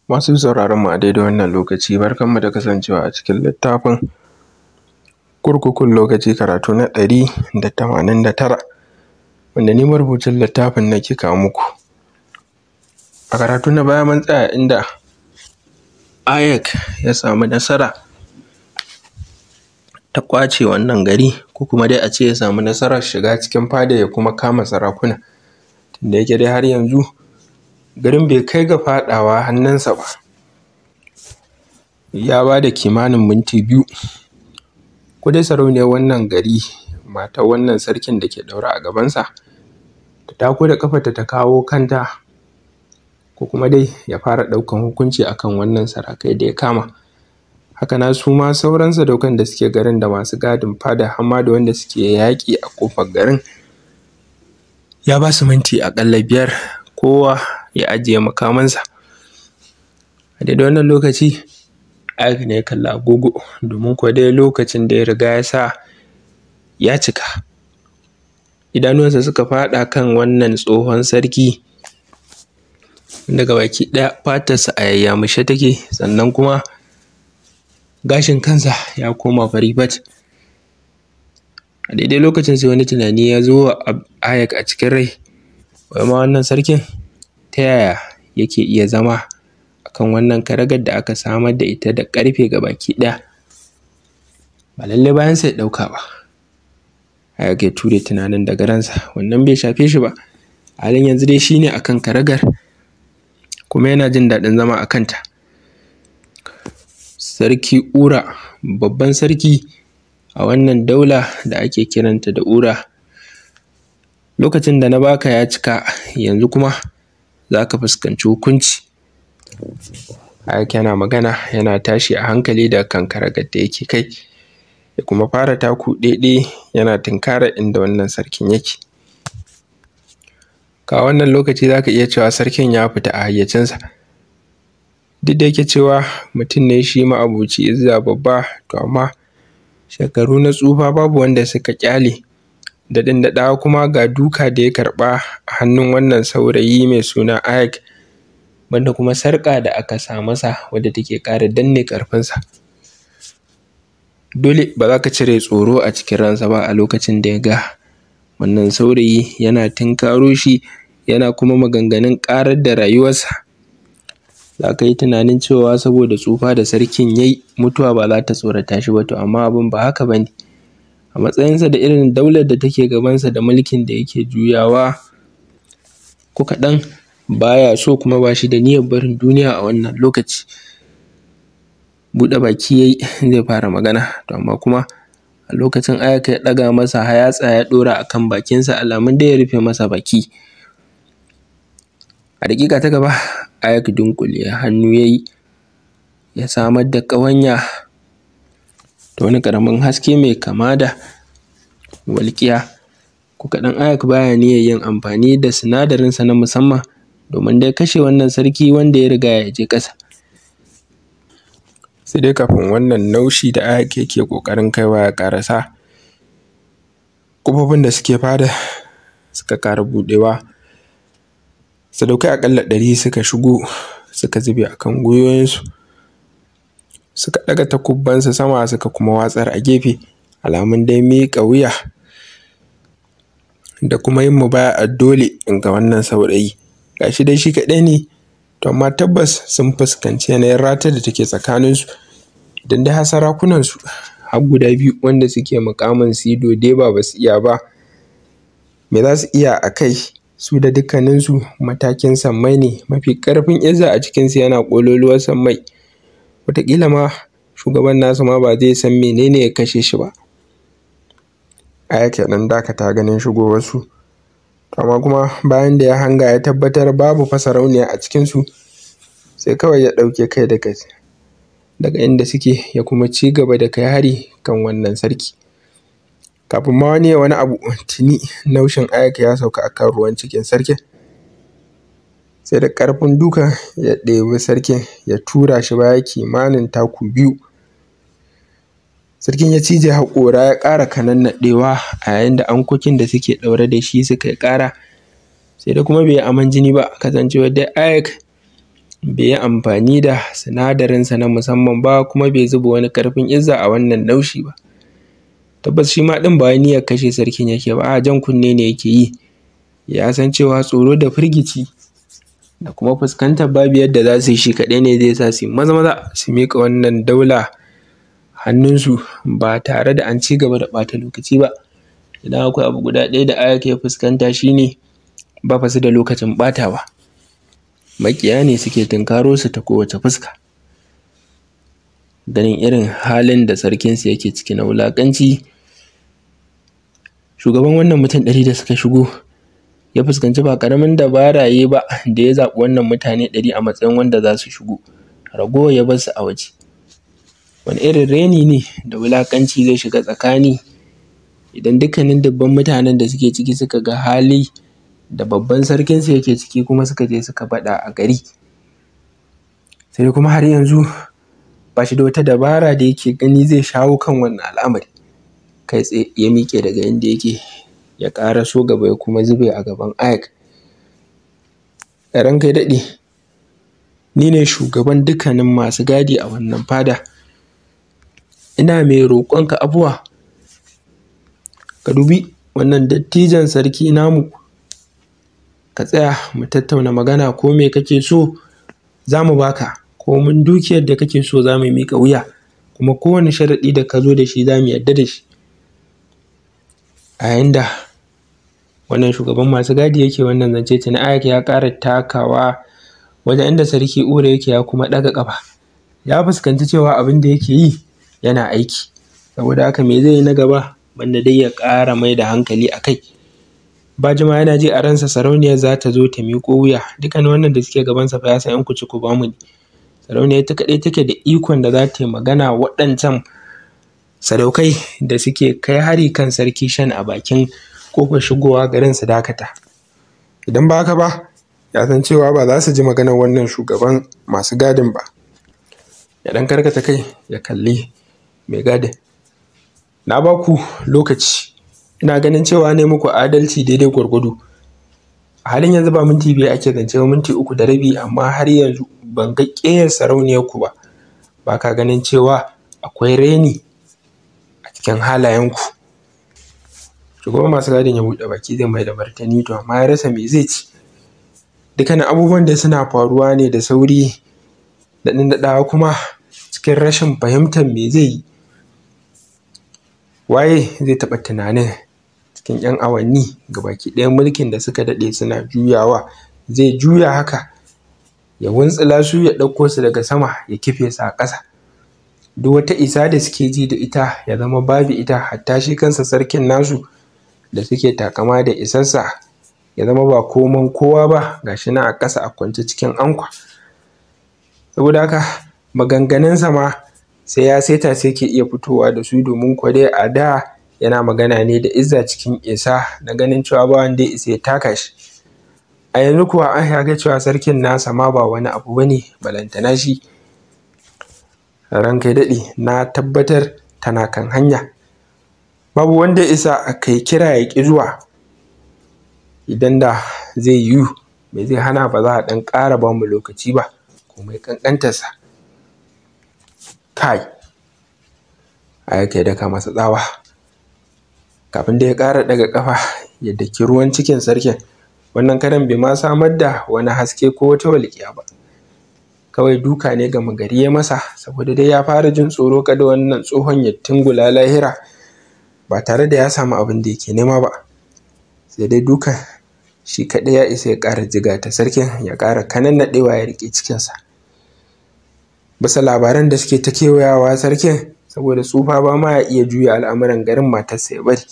Masu sauraron mu a daidai wannan lokaci, barkanmu da kasancewa a cikin littafin kurkukun lokaci, karatu na 189 wanda ni marubucin littafin nake kawo muku. A karatu na baya mun tsaya inda Ayek ya samu nasara ta ƙwace wannan gari, ko kuma dai a ce ya samu nasarar shiga cikin fada ya kuma kama sarakuna, tunda yake dai har yanzu garin bai kai ga faɗawa hannunsa ba. Ya ba da kimanin minti 2 ko dai sarauniyar wannan gari, matar wannan sarkin da ke ɗaure a gabansa, ta tako da ƙafarta ta kawo kanta, ko kuma dai ya fara ɗaukan hukunci akan wannan sarakai da ya kama. Haka nan su ma sauran sadaukan da suke garin da masu gadin fada, har ma da wanda suke yaƙi a ƙofar garin, ya ba su minti aƙalla 5 kowa ya ajiye makamansa. A daidai wannan lokaci Ayek ne ya kalli agogo, domin kuwa dai lokacin da ya riga ya sa ya cika. Idanuwansa suka faɗa kan wannan tsohon sarki, wanda gabaki ɗaya fatarsa a yayyamushe take, sannan kuma gashin kansa ya koma fari fat. A daidai lokacin sai wani tunani ya zo wa Ayek a cikin rai, wai ma wannan sarkin ta yaya yake iya zama akan wannan karagar da aka samar da ita da ƙarfe gabaki ɗaya, ba lallai bayansa ya ɗauka ba. Ayek ya ture tunanin daga ransa, wannan bai shafe shi ba. A halin yanzu dai shi ne akan karagar, kuma yana jin daɗin zama a kanta. Sarki Ura, babban sarki a wannan daula da ake kiranta da Ura, lokacin da na baka ya cika, yanzu kuma za ka fuskanci hukunci. Ayek yana magana yana tashi a hankali daga kan karagar da yake kai, ya kuma fara taku ɗaiɗai yana tunkarar inda wannan sarkin yake. A wannan lokaci za ka iya cewa sarkin ya fita a hayyacinsa, duk da yake cewa mutum ne shi ma'aboci izza babba, to amma shekaru na tsufa babu wanda suka ƙyale, daɗin daɗawa kuma ga duka da ya karɓa a hannun wannan saurayi mai suna Ayek, banda kuma sarƙa da aka sa masa wadda take ƙara danne ƙarfinsa. Dole ba za ka cire tsoro a cikin ransa ba a lokacin da ya ga wannan saurayi yana tunkaro shi, yana kuma maganganun ƙarar da rayuwarsa. Za ka yi tunanin cewa saboda tsufa da sarkin ya yi, mutuwa ba za ta tsorata shi ba, to amma abin ba haka ba ne. A matsayinsa da irin daular da take gabansa da mulkin da yake juyawa, ko kaɗan ba ya so, kuma ba shi da niyyar barin duniya a wannan lokaci. Buɗe baki ya yi zai fara magana, to amma kuma a lokacin Ayek ya ɗaga masa yatsa ya ɗora a kan bakinsa, alamun dai ya rufe masa baki. A daƙiƙa ta gaba Ayek dunƙule hannu ya yi, ya samar da ƙawanya da wani ƙaramin haske mai kama da walƙiya. Ko kaɗan Ayek ba ya niyyar yin amfani da sinadarinsa na musamman domin dai kashe wannan sarki wanda ya riga ya je ƙasa. Sai dai kafin wannan naushi da Ayek yake ƙoƙarin kaiwa ya ƙarasa, ƙofofin da suke fada suka ƙara buɗewa. Sadaukai aƙalla 100 suka shigo, suka zube a kan gwiwoyinsu, suka ɗaga takubbansu sama, suka kuma watsar a gefe, alamun dai miƙa wuya da kuma yin mubaya'ar dole ga wannan saurayi. Ga shi dai shi kaɗai ne, to amma tabbas sun fuskanci yanayin ratar da take tsakaninsu. Idan dai har sarakunansu har guda 2 wanda suke muƙamin Sido Deba ba su iya ba, me za su iya a kai? Su da dukkaninsu matakin sammai ne, mafi ƙarfin izza a cikinsu yana ƙololuwar sammai. Wataƙila ma shugaban nasu ma ba zai san menene ya kashe shi ba. Ayek ya ɗan dakata ganin shigowarsu, amma kuma bayan da ya hanga ya tabbatar babu fa sarauniya a cikinsu, sai kawai ya ɗauke kai daga inda suke, ya kuma ci gaba da kai hari kan wannan sarki. Kafin ma wani ya wani abu, tuni naushin Ayek ya sauka a kan ruwan cikin sarkin, sai da ƙarfin duka ya ɗebi sarkin ya tura shi baya kimanin taku 2. Sarkin ya cije haƙora ya ƙara kanannaɗewa, a yayin da ankokin da suke ɗaure da shi suka yi ƙara, sai da kuma bai yi aman jini ba, kasancewar dai Ayek bai yi amfani da sinadarinsa na musamman ba, kuma bai zuba wani ƙarfin izza a wannan naushi ba. Tabbas shi ma ɗin ba wai niyyar kashe sarkin yake ba, a'a jan kunne ne yake yi. Ya san cewa tsoro da firgici da kuma fuskantar babu yadda za su yi shi kaɗai ne zai sa su yi maza su miƙa wannan daula hannunsu ba tare da an ci gaba da ɓata lokaci ba. Idan akwai abu guda ɗaya da Ayak ya fuskanta shi ne ba fa su da lokacin ɓatawa. Maƙiya ne suke tunkaro su ta kowace fuska. Ganin irin halin da sarkinsu yake ciki na wulaƙanci, shugaban wannan mutum 100 da suka shigo ya fuskanci ba ƙaramin dabara ya yi ba da ya zaɓi wannan mutane 100 a matsayin wanda za su shigo, ragowar ya bar su a waje. Wani irin raini ne da wulaƙanci zai shiga tsakani idan dukkanin dubban mutanen da suke ciki suka ga hali da babban sarkinsu yake ciki kuma suka je suka baɗa a gari. Sai dai kuma har yanzu ba shi da wata dabara da yake gani zai shawo kan wannan al'amari. Kai tsaye ya miƙe daga inda yake ya ƙaraso gaba ya kuma zube a gaban Ayak. Ranka ya daɗe, ni ne shugaban dukkanin masu gadi a wannan fada. Ina mai roƙonka afuwa, ka dubi wannan dattijon sarki namu, ka tsaya mu tattauna magana, ko me kake so za mu baka, ko mun dukiyar da kake so za mu miƙa wuya, kuma kowane sharaɗi da ka zo da shi za mu yarda da shi. A yayin da wannan shugaban masu gadi yake wannan zance, tuni Ayak ya ƙara takawa wajen inda sarki Ure yake ya kuma ɗaga ƙafa. Ya fuskanci cewa abin da yake yi yana aiki, saboda haka me zai yi na gaba banda dai ya ƙara mai da hankali a kai. Ba jimawa yana ji a ransa sarauniyar za ta zo ta miƙo wuya. Dukkanin wannan da suke gabansa fa ya san 'yan ku ci ku ba mu ne. Sarauniyar ita kaɗai take da ikon da za ta yi magana waɗancan sadaukai da suke kai hari kan sarki Shan a bakin ƙofar shigowa garin su dakata. Idan ba haka ba, ya san cewa ba za su ji maganar wannan shugaban masu gadin ba. Ya ɗan karkata kai ya kalli mai gadin. Na ba ku lokaci, ina ganin cewa ne muku adalci daidai gwargwado. A halin yanzu ba minti 2 ake zance ba, minti 3 da rabi, amma har yanzu ban ga ƙeyar sarauniyarku ba. Ba ka ganin cewa akwai raini a cikin halayenku? Shugaban masu gadin ya buɗe baki zai mai da martani, to amma ya rasa me zai ci. Dukkanin abubuwan da suna faruwa ne da sauri da daɗawa kuma cikin rashin fahimtar me zai yi. Waye zai taɓa tunanin cikin 'yan awanni gabaki ɗayan mulkin da suka daɗe suna juyawa zai juya haka, ya wuntsula su, ya ɗauko su daga sama ya kife su a ƙasa. Duk wata isa da suke ji da ita ya zama babu ita, hatta shi kansa sarkin nasu da suke takama da isarsa ya zama ba koman kowa ba, ga shi nan a ƙasa a kwance cikin ankwa. Saboda haka maganganunsa ma sai ya saita sai ke iya fitowa da su, domin kuwa dai a da yana magana ne da izza cikin isa na ganin cewa ba wanda ya isa ya taka shi. A yanzu kuwa an ya ga cewa sarkin nasa ma ba wani abu bane balantana shi. Ranka ya daɗe, na tabbatar tana kan hanya. Babu wanda ya isa a kai kira ya ƙi zuwa. Idan da zai yiwu, me zai hana ba za a ɗan ƙara ba mu lokaci ba, komai ƙanƙantarsa. Kai, Ayak ya daka masa tsawa, kafin da ya ƙara ɗaga ƙafa ya daki ruwan cikin sarkin. Wannan karan bai ma samar da wani haske ko wata walƙiya ba, kawai duka ne gama gari ya masa, saboda dai ya fara jin tsoro kada wannan tsohon ya tungula lahira ba tare da ya samu abin da yake nema ba. Sai dai duka shi kaɗai ya isa ya ƙara jigata sarkin, ya ƙara kanannaɗewa ya riƙe cikinsa. Bisa labaran da suke ta kewayawa, sarkin saboda tsufa ba ma ya iya juya al'amuran garin, matarsa ya bari.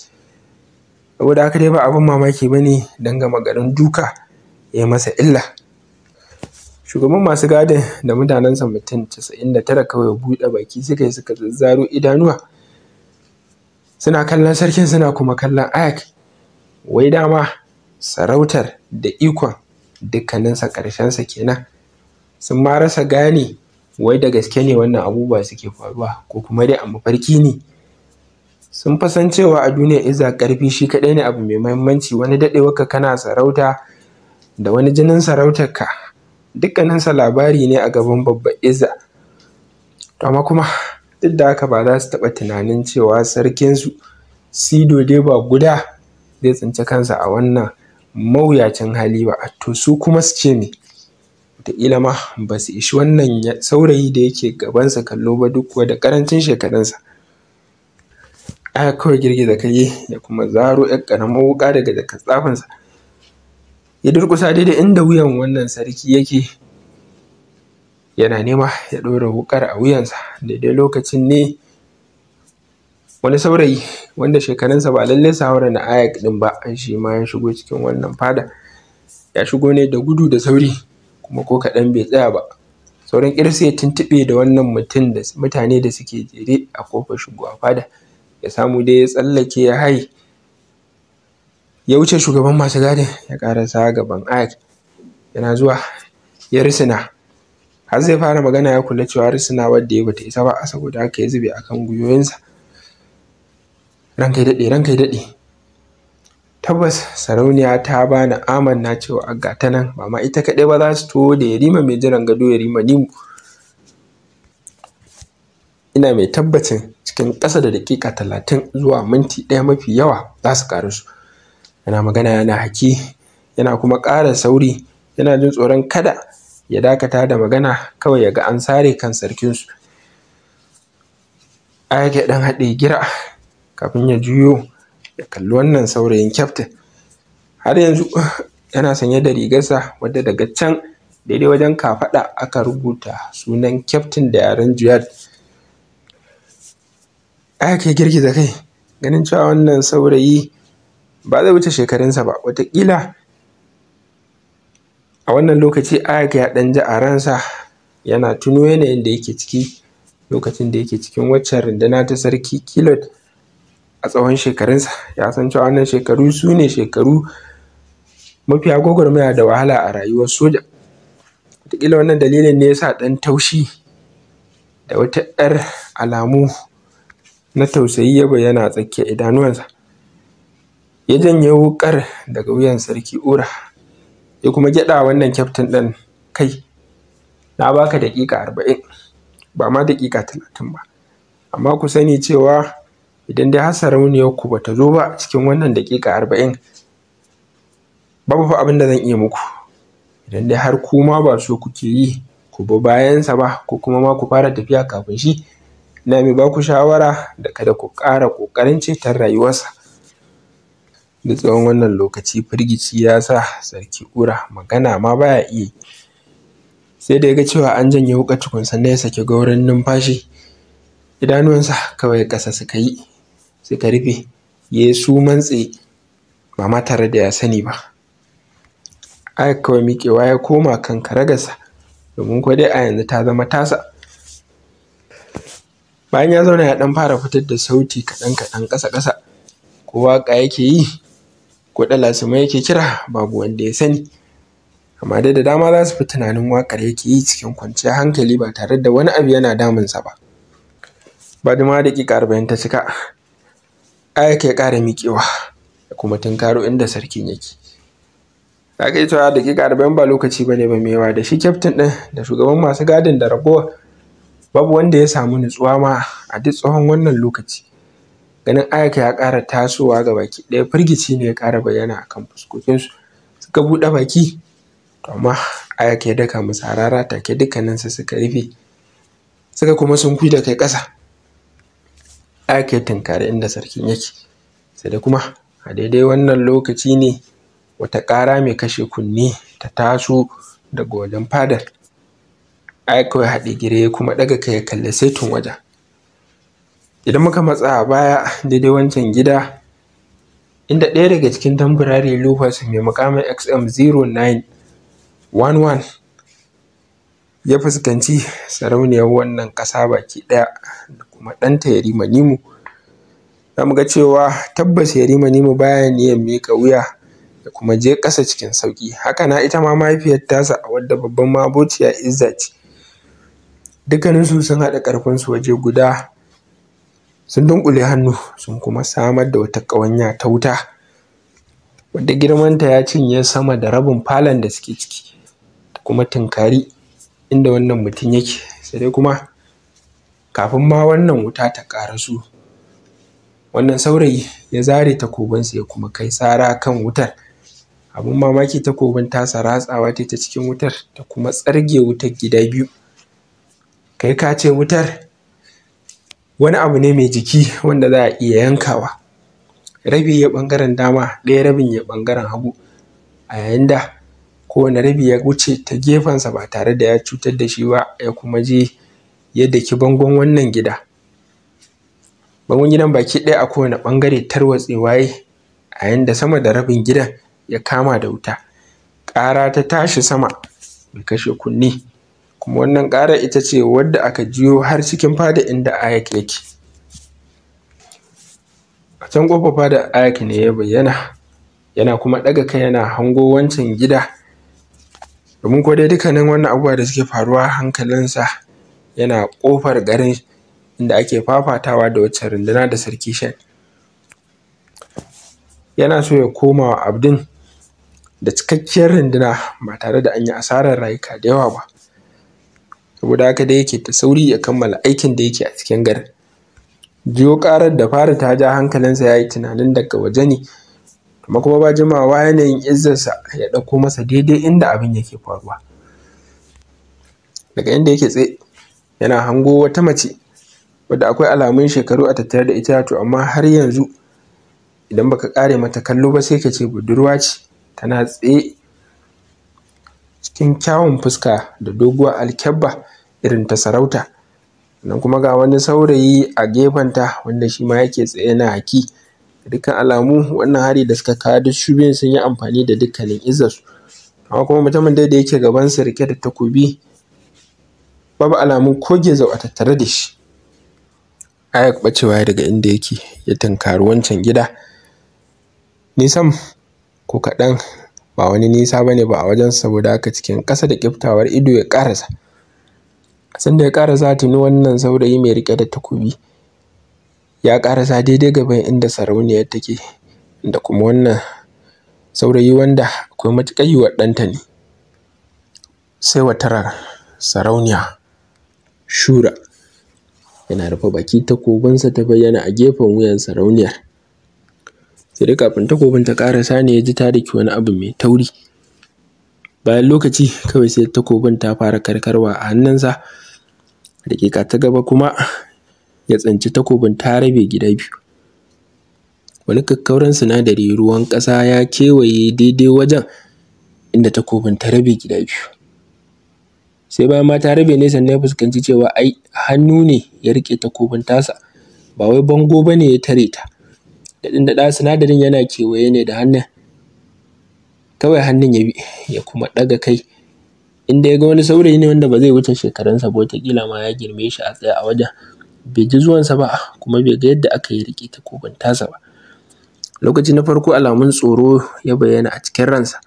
Saboda haka dai ba abin mamaki ba ne don gama garin duka ya yi masa illa. Shugaban masu gadin da mutanensa mutum 99 kawai buɗe baki suka yi, suka zazzaro idanuwa suna kallon sarkin, suna kuma kallon Ayak. Wai dama sarautar da ikon dukkaninsa ƙarshensa kenan. Sun ma rasa gane wai da gaske ne wannan abubuwa suke faruwa ko kuma dai a mafarki ne. Sun fa san cewa a duniya izza ƙarfi shi kaɗai ne abu mai muhimmanci. Wani daɗewarka kana sarauta da wani jinin sarautarka dukkaninsa labari ne a gaban babbar Izza. Amma kuma duk da haka ba za su taɓa tunanin cewa sarkinsu Sido dai ba guda zai tsinci kansa a wannan mawuyacin hali ba. To su kuma su ce me? Wataƙila ma ba su ishi wannan saurayi da yake gabansa kallo ba duk kuwa da ƙarancin shekarunsa. Aka kawai girgiza kai ya kuma zaro 'yar ƙaramar wuƙa daga jakar tsafinsa, ya durƙusa daidai inda wuyan wannan sarki yake, yana nema ya ɗora wuƙar a wuyansa. Daidai lokacin ne wani saurayi wanda shekarunsa ba lallai su haura na Ayak ɗin ba, shi ma ya shigo cikin wannan fada. Ya shigo ne da gudu da sauri, kuma ko kaɗan bai tsaya ba. Sauran ƙiris ya tuntuɓe da wannan mutane da suke jere a ƙofar shigowa fada, ya samu dai ya tsallake ya haye, ya wuce shugaban masu gadin, ya ƙarasa gaban Ayak. Yana zuwa ya risina, har zai fara magana ya kula cewa risinawar da ya bata isa ba, saboda haka ya zube a kan gwiwoyinsa. Ranka ya daɗe, ranka ya daɗe, tabbas sarauniya ta bani amanna cewa ga ta nan, ba ma ita kaɗai ba, za su taho da yarima mai jiran gado, Yarima Nimu. Ina mai tabbacin cikin ƙasa da daƙiƙa 30 zuwa minti 1 mafi yawa za su ƙaraso. Yana magana yana haki, yana kuma ƙara sauri, yana jin tsoron kada ya dakata da magana kawai ya ga an sare kan sarkinsu. Ayak ya ɗan haɗe gira kafin ya juyo ya kalli wannan saurayin kyaftin. Har yanzu yana sanye da rigarsa wadda daga can daidai wajen kafaɗa aka rubuta sunan kyaftin da yaren Juyad. Ayak ya girgiza kai, ganin cewa wannan saurayi ba zai wuce shekarunsa ba. Wataƙila a wannan lokaci Ayak ya ɗan ji a ransa, yana tuno yanayin da yake ciki lokacin da yake cikin waccan runduna ta sarki Kilot a tsawon shekarunsa. Ya san cewa wannan shekaru su ne shekaru mafiya gwagwarmaya da wahala a rayuwar soja. Wataƙila wannan dalilin ne ya sa ɗan taushi da wata 'yar alamu na tausayi ya bayyana a tsakiyar idanuwansa. Ya janye wuƙar daga wuyan sarki Ura, ya kuma gyaɗa wannan kyaftin ɗin kai. Na baka daƙiƙa 40, ba ma daƙiƙa 30 ba, amma ku sani cewa idan dai har sarauniyarku ba ta zo ba cikin wannan daƙiƙa 40, babu fa abin da zan iya muku. Idan dai har ku ma ba so kuke yi ku bi bayansa ba, ko kuma ma ku fara tafiya kafin shi, ina mai ba ku shawara da kada ku ƙara ƙoƙarin ceton rayuwarsa. Da tsawon wannan lokaci firgici ya sa sarki Ura magana ma baya iya yi, sai da ya ga cewa an janye wuƙar tukun sannan ya saki gauran numfashi. Idanuwansa kawai ƙasa suka yi, suka rufe, ya yi suman tsaye ba ma tare da ya sani ba. Ayak kawai miƙewa ya koma kan karagarsa, domin kuwa dai a yanzu ta zama tasa. Bayan ya zauna ya ɗan fara fitar da sauti kaɗan-kaɗan ƙasa-ƙasa, ko waƙa yake yi ko ɗalasima yake kira babu wanda ya sani. Amma dai da dama za su fi tunanin waƙar yake yi cikin kwanciyar hankali ba tare da wani abu yana damunsa ba. Ba jimawa daƙiƙa 40 ta cika, Ayak ya ƙara miƙewa ya kuma tunkaro inda sarkin yake. Za ka iya cewa daƙiƙa 40 ba lokaci ba ne ba mai yawa, da shi kyaftin ɗin da shugaban masu gadin da ragowa babu wanda ya samu nutsuwa ma a duk tsawon wannan lokaci. Ganin Ayak ya ƙara tasowa ga baki ɗaya, firgici ne ya ƙara bayyana a kan fuskokinsu. Suka buɗe baki, to amma Ayak ya daka musu harara, take dukkaninsu suka rufe, suka kuma sunkuyar da kai ƙasa. Ayak ya tunkari inda sarkin yake, sai da kuma a daidai wannan lokaci ne wata ƙara mai kashe kunne ta taso daga wajen fadar. Ayak kawai haɗe gire ya kuma ɗaga kai ya kalli saitin wajen. Idan muka matsa a baya daidai wancan gida, inda ɗaya daga cikin temporary loopers mai muƙamin XM0911 ya fuskanci sarauniyar wannan ƙasa baki ɗaya da kuma ɗanta Yarima Nimu, za mu ga cewa tabbas Yarima Nimu baya niyyar miƙa wuya da kuma je ƙasa cikin sauƙi. Haka na ita ma mahaifiyar tasa, wadda babban ma'abociya izza ce. Dukkaninsu sun haɗa ƙarfinsu waje guda, sun dunƙule hannu, sun kuma samar da wata ƙawanya ta wuta wadda girmanta ya cinye sama da rabin falon da suke ciki. kuma tunkari inda wannan mutum yake. Sai dai kuma kafin ma wannan wuta ta ƙaraso, wannan saurayi ya zare takobinsa ya kuma kai sara kan wutar. Abin mamaki takobin tasa ratsawa ta cikin wutar ta kuma tsarge wutar gida biyu. Kai ka ce wutar wani abu ne mai jiki wanda za a iya yankawa, rabi ya ɓangaren dama, ɗaya rabin ya ɓangaren hagu, a yayin da kowane rabi ya wuce ta gefensa ba tare da ya cutar da shi ba, ya kuma je ya daki bangon wannan gida. Bangon gidan baki ɗaya a kowane ɓangare tarwatsewa ya yi, a yayin da sama da rabin gidan ya kama da wuta. Ƙara ta tashi sama mai kashe kunne, kuma wannan ƙarar ita ce wadda aka jiyo har cikin fada inda Ayak yake. A can ƙofar fadar Ayak ne ya bayyana, yana kuma ɗaga kai yana hango wancan gida, domin ko dai dukkanin wannan abubuwa da suke faruwa hankalinsa yana ƙofar garin inda ake fafatawa da waccan runduna da sarki Shen. Yana so ya koma wa Abdin da cikakkiyar runduna ba tare da an yi asarar rayuka da yawa ba, saboda haka dai yake ta sauri ya kammala aikin da yake a cikin garin. Jiyo ƙarar da fari ta ja hankalinsa, ya yi tunanin daga waje ne, amma kuma ba jimawa yanayin izzarsa ya ɗauko masa daidai inda abin yake faruwa. Daga inda yake tsaye yana hango wata mace wadda akwai alamun shekaru a tattare da ita, to amma har yanzu idan baka ƙare mata kallo ba sai ka ce budurwa ce. Tana tsaye cikin kyawun fuska da doguwar alkyabba irin ta sarauta, sannan kuma ga wani saurayi a gefenta wanda shi ma yake tsaye yana haki. Da dukkan alamu wannan hari da suka kawo duk su biyun sun yi amfani da dukkanin izzarsu, amma kuma mutumin dai da yake gabansu riƙe da takobi babu alamun ko gezau a tattare da shi. Ayak ɓacewa daga inda yake ya tunkari wancan gida. Nisan ko kaɗan ba wani nisa ba ne ba a wajensa, saboda haka cikin ƙasa da ƙiftawar ido ya ƙarasa. Sanda ya ƙarasa tuni wannan saurayi mai riƙe da takobi ya ƙarasa daidai gaban inda sarauniyar take, da kuma wannan saurayi wanda akwai matuƙar yiwuwar ɗanta ne. Sai wataran sarauniya Shura yana rufe baki, takobinsa ta bayyana a gefen wuyan sarauniyar. Sai dai kafin takobin ta ƙarasa ne ya ji ta daki wani abu mai tauri. Bayan lokaci kawai sai takobin ta fara karkarwa a hannunsa. Daƙiƙa ta gaba kuma ya tsinci takobin ta rabe gida biyu. Wani kakkauran sinadari ruwan ƙasa ya kewaye daidai wajen inda takobin ta rabe gida biyu. Sai bayan ma ta rabe ne sannan ya fuskanci cewa ai hannu ne ya riƙe takobin tasa, ba wai bango ba ne ya tare ta. Daɗin daɗawa sinadarin yana kewaye ne da hannun, kawai hannun ya bi ya kuma ɗaga kai inda ya ga wani saurayi ne wanda ba zai wuce shekarunsa ba, wataƙila ma ya girme shi a tsaye a wajen. Bai ji zuwansa ba kuma bai ga yadda aka yi riƙe takobin tasa ba. Lokaci na farko alamun tsoro ya bayyana a cikin ransa.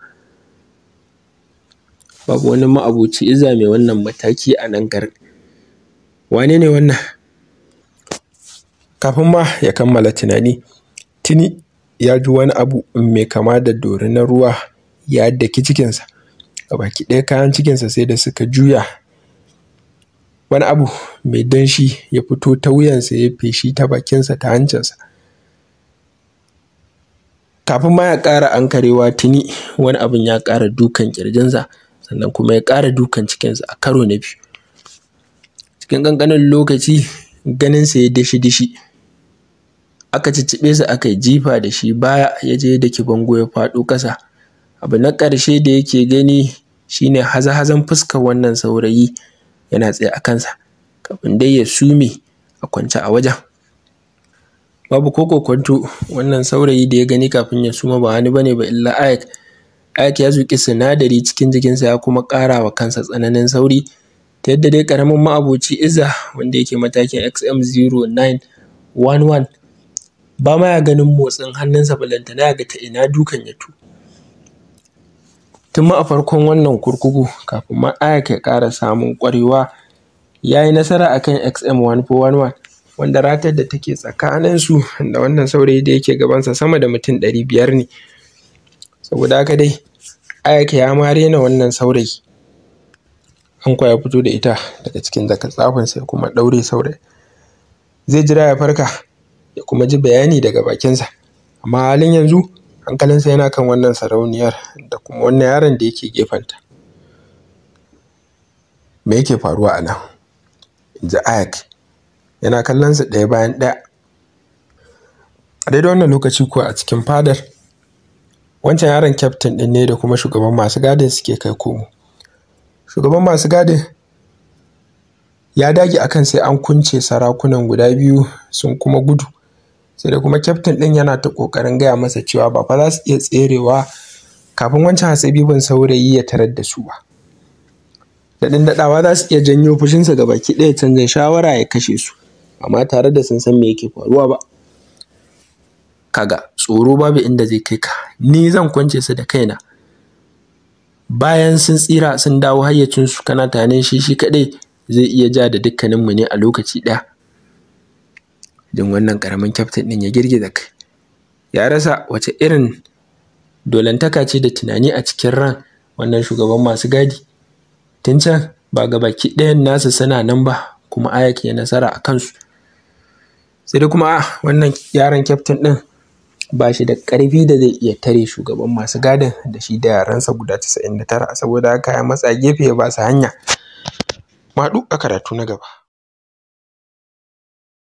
Babu wani ma'aboci izza mai wannan mataki a nan garin. Wane ne wannan? Kafin ma ya kammala tunani, tuni ya ji wani abu mai kama da dorinar ruwa ya daki cikinsa. Gabaki ɗaya kayan cikinsa sai da suka juya. Wani abu mai danshi ya fito ta wuyansa ya feshi ta bakinsa ta hancinsa. Kafin ma ya ƙara ankarewa tuni wani abun ya ƙara dukan ƙirjinsa, sannan kuma ya ƙara dukan cikinsa a karo na biyu. Cikin ƙanƙanin lokaci ganinsa ya dishi-dishi. Aka cicciɓe sa aka yi jifa da shi baya, ya je ya daki bango ya faɗo ƙasa. Abu na ƙarshe da yake gani shi ne hazo-hazon fuskar wannan saurayi yana tsaye a kansa, kafin dai ya sume a kwance a wajen. Babu ko kokwanto wannan saurayi da ya gani kafin ya suma ba wani ba ne ba illa Ayak. Ayak ya zuƙi sinadari cikin jikinsa ya kuma ƙara wa kansa tsananin sauri, ta yadda dai ƙaramin ma'aboci izza wanda yake matakin XM0911 ba ma ya ganin motsin hannunsa balantana ya ga ta ina dukan ya to. Tun ma a farkon wannan kurkuku kafin ma Ayak ya ƙara samun ƙwarewa, ya yi nasara a kan XM1411 wanda ratar da take tsakaninsu da wannan saurayi da yake gabansa sama da mutum 500 ne. Saboda haka dai Ayak ya ma rena wannan saurayi, Anko ya fito da ita daga cikin jakar tsafinsa ya kuma ɗaure saurayi. Zai jira ya farka ya kuma ji bayani daga bakinsa, amma halin yanzu hankalinsa yana kan wannan sarauniyar da kuma wannan yaron da yake gefenta. Me yake faruwa a nan? In ji Ayak yana kallon su ɗaya bayan ɗaya. A daidai wannan lokaci kuwa a cikin fadar, wancan yaron kyaftin ɗin ne da kuma shugaban masu gadin suke kai komo. Shugaban masu gadin ya dage akan sai an kunce sarakunan guda biyu sun kuma gudu, sai da kuma kyaftin ɗin yana ta ƙoƙarin gaya masa cewa ba fa za su iya tserewa kafin wancan hatsabibin saurayi ya tarar da su ba. Daɗin daɗawa za su iya janyo fushinsa ga baki ɗaya, canza shawara ya kashe su, amma tare da sun san me yake faruwa ba. Kaga tsoro babu inda zai kai ka, ni zan kwance su da kaina. Bayan sun tsira sun dawo hayyacinsu, kana tunanin shi kaɗai zai iya ja da dukkaninmu ne a lokaci ɗaya? Jin wannan ƙaramin kyaftin ɗin ya girgiza kai, ya rasa wace irin dolantaka ce da tunani a cikin ran wannan shugaban masu gadi. Tun can ba ga baki ɗayan nasu suna nan ba, kuma Ayak ya nasara a kansu. Sai dai kuma wannan yaron kyaftin ɗin ba shi da ƙarfi da zai iya tare shugaban masu gadin da shi da yaransa guda 99, saboda haka ya matsa gefe ya ba su hanya. Mu haɗu a karatu na gaba.